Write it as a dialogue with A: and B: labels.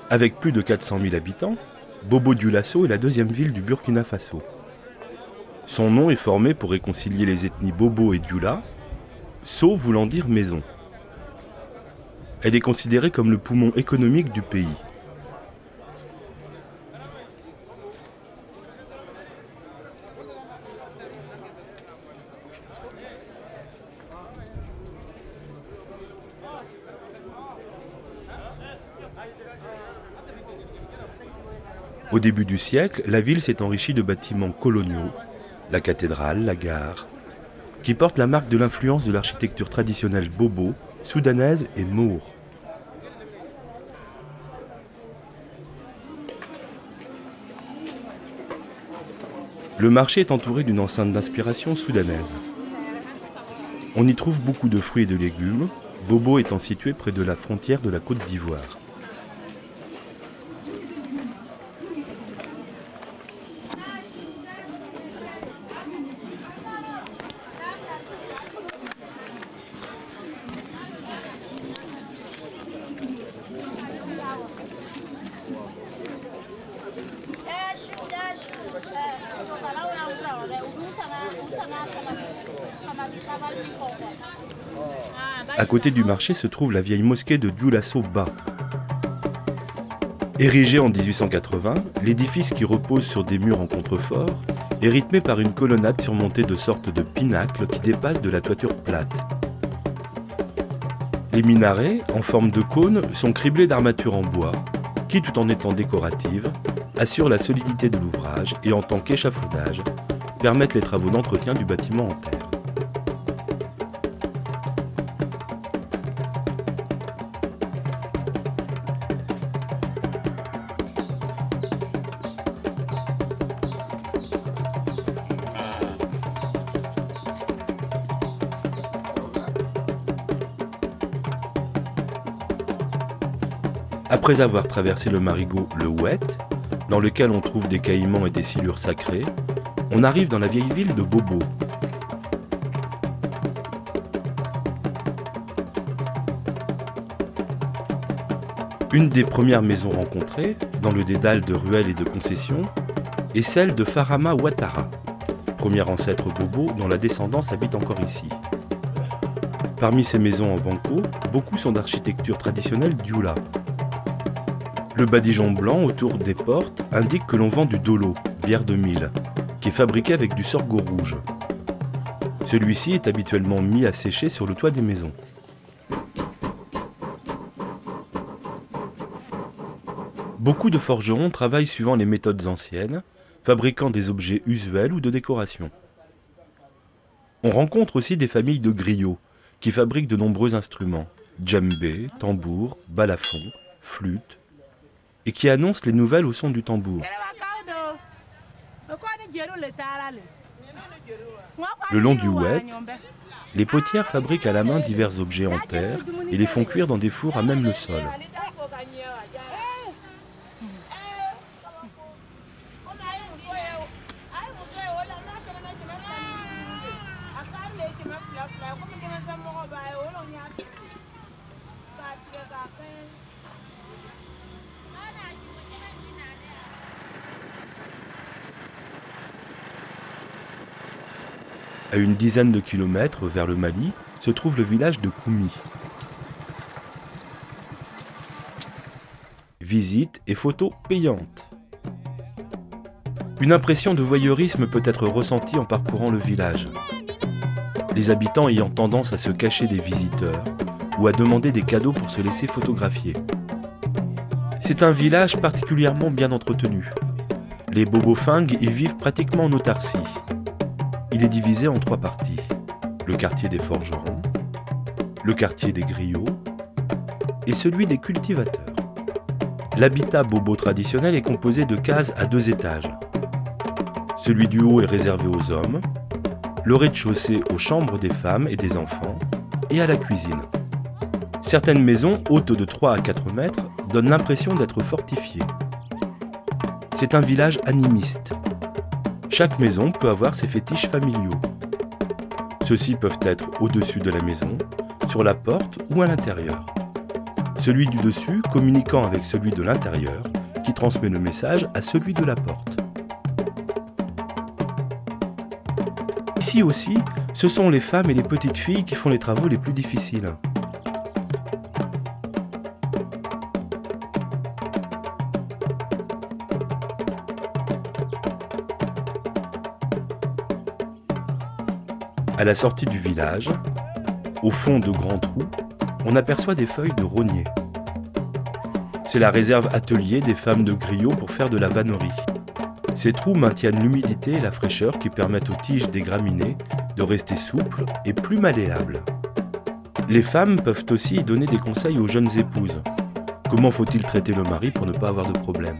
A: Avec plus de 400 000 habitants, Bobo-Dioulasso est la deuxième ville du Burkina Faso. Son nom est formé pour réconcilier les ethnies Bobo et Dioula, So voulant dire maison. Elle est considérée comme le poumon économique du pays. Au début du siècle, la ville s'est enrichie de bâtiments coloniaux, la cathédrale, la gare, qui portent la marque de l'influence de l'architecture traditionnelle bobo, soudanaise et maure. Le marché est entouré d'une enceinte d'inspiration soudanaise. On y trouve beaucoup de fruits et de légumes, Bobo étant situé près de la frontière de la Côte d'Ivoire. À côté du marché se trouve la vieille mosquée de Dioulasso Ba. Érigée en 1880, l'édifice qui repose sur des murs en contrefort est rythmé par une colonnade surmontée de sortes de pinacles qui dépassent de la toiture plate. Les minarets, en forme de cône, sont criblés d'armatures en bois qui, tout en étant décoratives, assurent la solidité de l'ouvrage et en tant qu'échafaudage, permettent les travaux d'entretien du bâtiment en terre. Après avoir traversé le marigot le Ouet, dans lequel on trouve des caïmans et des silures sacrées, on arrive dans la vieille ville de Bobo. Une des premières maisons rencontrées, dans le dédale de ruelles et de concessions, est celle de Farama Ouattara, premier ancêtre Bobo dont la descendance habite encore ici. Parmi ces maisons en banco, beaucoup sont d'architecture traditionnelle Dioula. Le badigeon blanc autour des portes indique que l'on vend du dolo, bière de mil, qui est fabriqué avec du sorgho rouge. Celui-ci est habituellement mis à sécher sur le toit des maisons. Beaucoup de forgerons travaillent suivant les méthodes anciennes, fabriquant des objets usuels ou de décoration. On rencontre aussi des familles de griots, qui fabriquent de nombreux instruments, djembé, tambour, balafon, flûte, et qui annoncent les nouvelles au son du tambour. Le long du Ouet, les potières fabriquent à la main divers objets en terre et les font cuire dans des fours à même le sol. À une dizaine de kilomètres vers le Mali se trouve le village de Koumi. Visite et photos payantes. Une impression de voyeurisme peut être ressentie en parcourant le village. Les habitants ayant tendance à se cacher des visiteurs ou à demander des cadeaux pour se laisser photographier. C'est un village particulièrement bien entretenu. Les Bobofing y vivent pratiquement en autarcie. Il est divisé en 3 parties. Le quartier des forgerons, le quartier des griots et celui des cultivateurs. L'habitat bobo traditionnel est composé de cases à 2 étages. Celui du haut est réservé aux hommes, le rez-de-chaussée aux chambres des femmes et des enfants et à la cuisine. Certaines maisons, hautes de 3 à 4 mètres, donnent l'impression d'être fortifiées. C'est un village animiste. Chaque maison peut avoir ses fétiches familiaux. Ceux-ci peuvent être au-dessus de la maison, sur la porte ou à l'intérieur. Celui du dessus communiquant avec celui de l'intérieur, qui transmet le message à celui de la porte. Ici aussi, ce sont les femmes et les petites filles qui font les travaux les plus difficiles. À la sortie du village, au fond de grands trous, on aperçoit des feuilles de rognier. C'est la réserve atelier des femmes de Griot pour faire de la vannerie. Ces trous maintiennent l'humidité et la fraîcheur qui permettent aux tiges des graminées de rester souples et plus malléables. Les femmes peuvent aussi y donner des conseils aux jeunes épouses. Comment faut-il traiter le mari pour ne pas avoir de problème ?